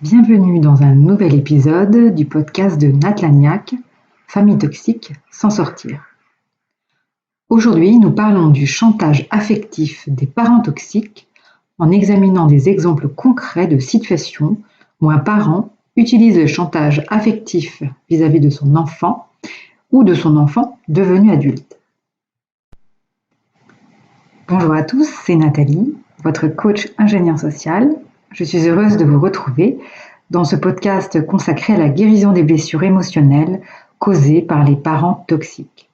Bienvenue dans un nouvel épisode du podcast de Nat Lagnac, Famille toxique, s'en sortir. Aujourd'hui, nous parlons du chantage affectif des parents toxiques en examinant des exemples concrets de situations où un parent utilise le chantage affectif vis-à-vis de son enfant ou de son enfant devenu adulte. Bonjour à tous, c'est Nathalie, votre coach ingénieur social. Je suis heureuse de vous retrouver dans ce podcast consacré à la guérison des blessures émotionnelles causées par les parents toxiques.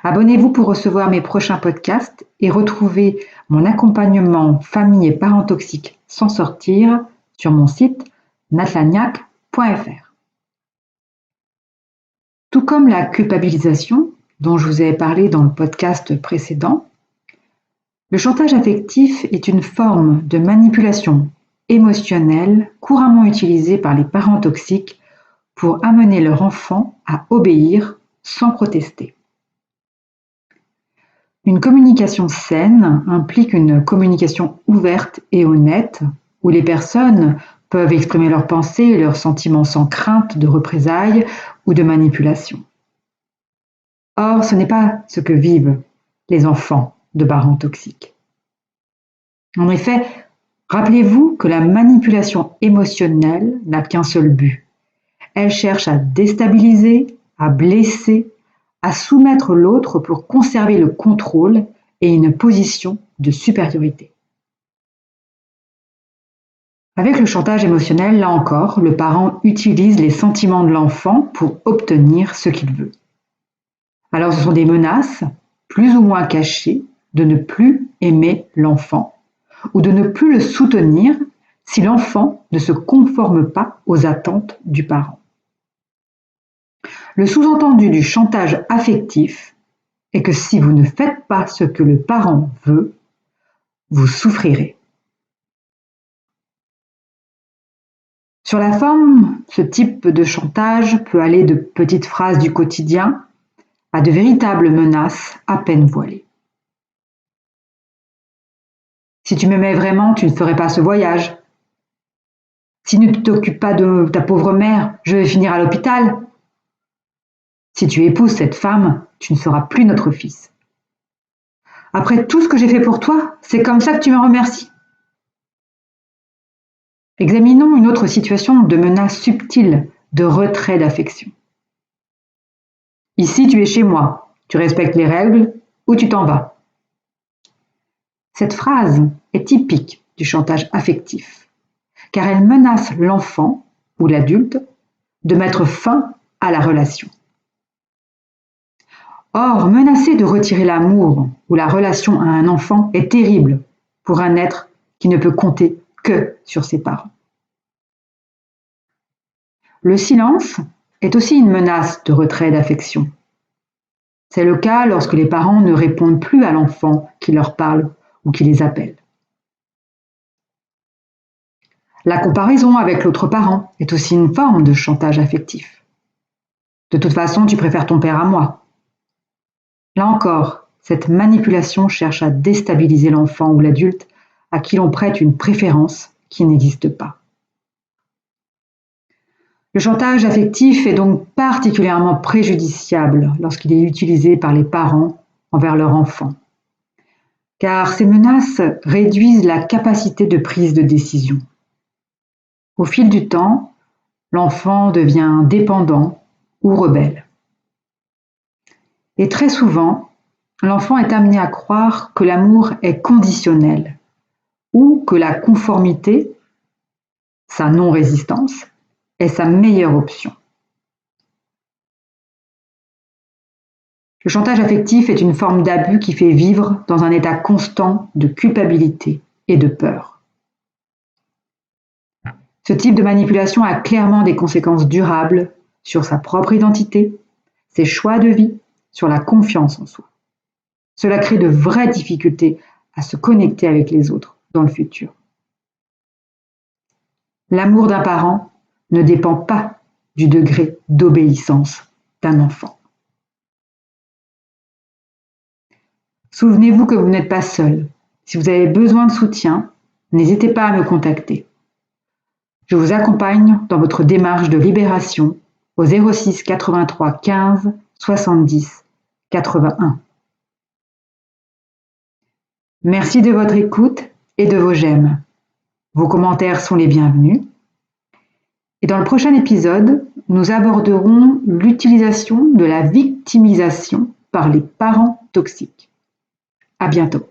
Abonnez-vous pour recevoir mes prochains podcasts et retrouver mon accompagnement famille et parents toxiques s'en sortir sur mon site natlagnac.fr. Tout comme la culpabilisation dont je vous ai parlé dans le podcast précédent, le chantage affectif est une forme de manipulation émotionnelle couramment utilisée par les parents toxiques pour amener leur enfant à obéir sans protester. Une communication saine implique une communication ouverte et honnête où les personnes peuvent exprimer leurs pensées et leurs sentiments sans crainte de représailles ou de manipulation. Or, ce n'est pas ce que vivent les enfants de parents toxiques. En effet, rappelez-vous que la manipulation émotionnelle n'a qu'un seul but. Elle cherche à déstabiliser, à blesser, à soumettre l'autre pour conserver le contrôle et une position de supériorité. Avec le chantage émotionnel, là encore, le parent utilise les sentiments de l'enfant pour obtenir ce qu'il veut. Alors ce sont des menaces, plus ou moins cachées, de ne plus aimer l'enfant ou de ne plus le soutenir si l'enfant ne se conforme pas aux attentes du parent. Le sous-entendu du chantage affectif est que si vous ne faites pas ce que le parent veut, vous souffrirez. Sur la forme, ce type de chantage peut aller de petites phrases du quotidien à de véritables menaces à peine voilées. Si tu m'aimais vraiment, tu ne ferais pas ce voyage. Si tu ne t'occupes pas de ta pauvre mère, je vais finir à l'hôpital. Si tu épouses cette femme, tu ne seras plus notre fils. Après tout ce que j'ai fait pour toi, c'est comme ça que tu me remercies. Examinons une autre situation de menace subtile de retrait d'affection. Ici, tu es chez moi, tu respectes les règles ou tu t'en vas. Cette phrase est typique du chantage affectif, car elle menace l'enfant ou l'adulte de mettre fin à la relation. Or, menacer de retirer l'amour ou la relation à un enfant est terrible pour un être qui ne peut compter que sur ses parents. Le silence est aussi une menace de retrait d'affection. C'est le cas lorsque les parents ne répondent plus à l'enfant qui leur parle ou qui les appelle. La comparaison avec l'autre parent est aussi une forme de chantage affectif. De toute façon, tu préfères ton père à moi. Là encore, cette manipulation cherche à déstabiliser l'enfant ou l'adulte à qui l'on prête une préférence qui n'existe pas. Le chantage affectif est donc particulièrement préjudiciable lorsqu'il est utilisé par les parents envers leur enfant, car ces menaces réduisent la capacité de prise de décision. Au fil du temps, l'enfant devient dépendant ou rebelle. Et très souvent, l'enfant est amené à croire que l'amour est conditionnel ou que la conformité, sa non-résistance, est sa meilleure option. Le chantage affectif est une forme d'abus qui fait vivre dans un état constant de culpabilité et de peur. Ce type de manipulation a clairement des conséquences durables sur sa propre identité, ses choix de vie, sur la confiance en soi. Cela crée de vraies difficultés à se connecter avec les autres dans le futur. L'amour d'un parent ne dépend pas du degré d'obéissance d'un enfant. Souvenez-vous que vous n'êtes pas seul. Si vous avez besoin de soutien, n'hésitez pas à me contacter. Je vous accompagne dans votre démarche de libération au 06 83 15 70 81. Merci de votre écoute et de vos j'aime. Vos commentaires sont les bienvenus. Et dans le prochain épisode, nous aborderons l'utilisation de la victimisation par les parents toxiques. À bientôt.